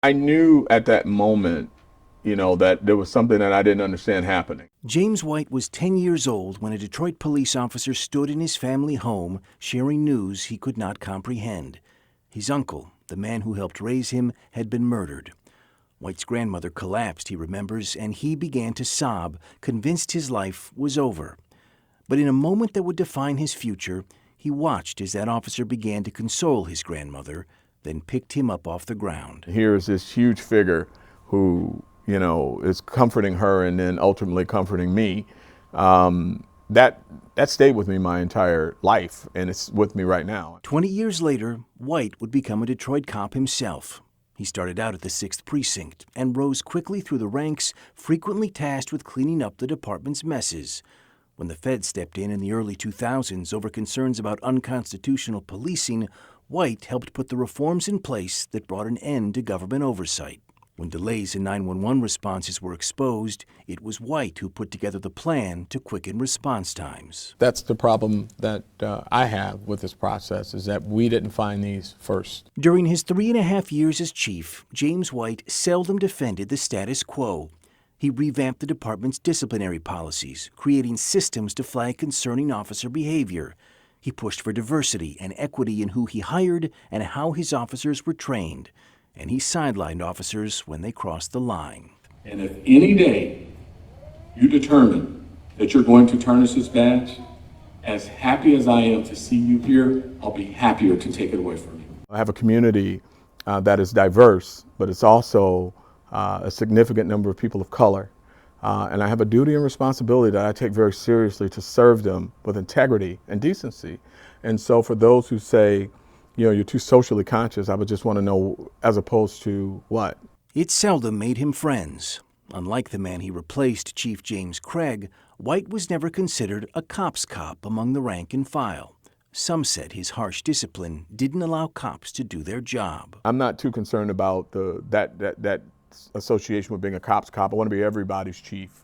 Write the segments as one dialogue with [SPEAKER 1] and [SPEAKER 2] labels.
[SPEAKER 1] I knew at that moment, that there was something that I didn't understand happening.
[SPEAKER 2] James White was 10 years old when a Detroit police officer stood in his family home sharing news he could not comprehend. His uncle, the man who helped raise him, had been murdered. White's grandmother collapsed, he remembers, and he began to sob, convinced his life was over. But in a moment that would define his future, he watched as that officer began to console his grandmother, then picked him up off the ground.
[SPEAKER 1] Here's this huge figure who, is comforting her and then ultimately comforting me. That stayed with me my entire life, and it's with me right now.
[SPEAKER 2] 20 years later, White would become a Detroit cop himself. He started out at the 6th Precinct and rose quickly through the ranks, frequently tasked with cleaning up the department's messes. When the Fed stepped in the early 2000s over concerns about unconstitutional policing, White helped put the reforms in place that brought an end to government oversight. When delays in 911 responses were exposed, it was White who put together the plan to quicken response times.
[SPEAKER 1] That's the problem that I have with this process, is that we didn't find these first.
[SPEAKER 2] During his 3.5 years as chief, James White seldom defended the status quo. He revamped the department's disciplinary policies, creating systems to flag concerning officer behavior. He pushed for diversity and equity in who he hired and how his officers were trained. And he sidelined officers when they crossed the line.
[SPEAKER 3] And if any day you determine that you're going to tarnish this badge, as happy as I am to see you here, I'll be happier to take it away from you.
[SPEAKER 1] I have a community that is diverse, but it's also a significant number of people of color. And I have a duty and responsibility that I take very seriously to serve them with integrity and decency. And so for those who say, you're too socially conscious, I would just want to know, as opposed to what?
[SPEAKER 2] It seldom made him friends. Unlike the man he replaced, Chief James Craig, White was never considered a cop's cop among the rank and file. Some said his harsh discipline didn't allow cops to do their job.
[SPEAKER 1] I'm not too concerned about that association with being a cop's cop. I want to be everybody's chief,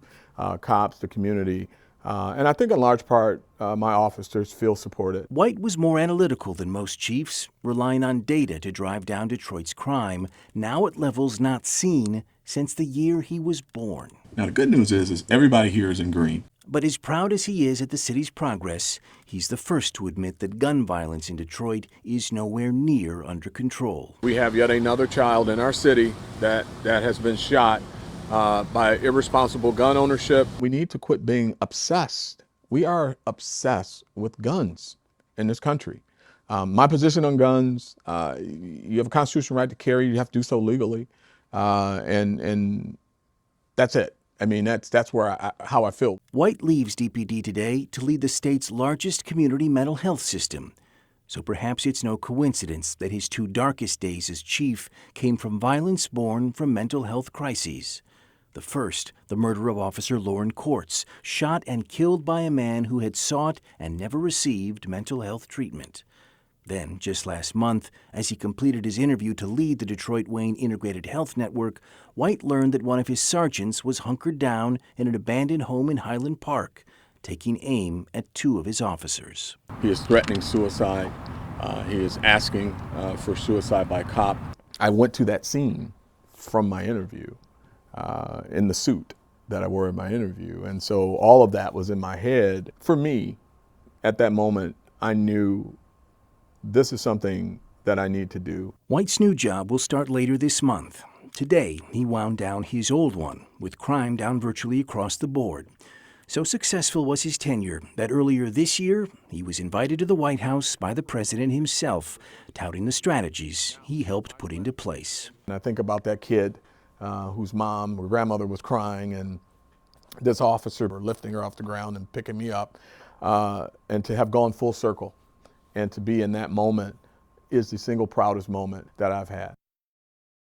[SPEAKER 1] cops, the community. And I think in large part, my officers feel supported.
[SPEAKER 2] White was more analytical than most chiefs, relying on data to drive down Detroit's crime, now at levels not seen since the year he was born.
[SPEAKER 3] Now the good news is everybody here is in green.
[SPEAKER 2] But as proud as he is at the city's progress, he's the first to admit that gun violence in Detroit is nowhere near under control.
[SPEAKER 1] We have yet another child in our city that has been shot by irresponsible gun ownership. We need to quit being obsessed. We are obsessed with guns in this country. My position on guns, you have a constitutional right to carry, you have to do so legally, and that's it. I mean, that's where how I feel.
[SPEAKER 2] White leaves DPD today to lead the state's largest community mental health system. So perhaps it's no coincidence that his 2 darkest days as chief came from violence born from mental health crises. The first, the murder of Officer Lauren Courts, shot and killed by a man who had sought and never received mental health treatment. Then, just last month, as he completed his interview to lead the Detroit-Wayne Integrated Health Network, White learned that one of his sergeants was hunkered down in an abandoned home in Highland Park, taking aim at 2 of his officers.
[SPEAKER 1] He is threatening suicide. He is asking for suicide by cop. I went to that scene from my interview in the suit that I wore in my interview. And so all of that was in my head. For me, at that moment, I knew this is something that I need to do.
[SPEAKER 2] White's new job will start later this month. Today, he wound down his old one, with crime down virtually across the board. So successful was his tenure that earlier this year, he was invited to the White House by the president himself, touting the strategies he helped put into place.
[SPEAKER 1] And I think about that kid whose mom or grandmother was crying, and this officer lifting her off the ground and picking me up, and to have gone full circle and to be in that moment is the single proudest moment that I've had.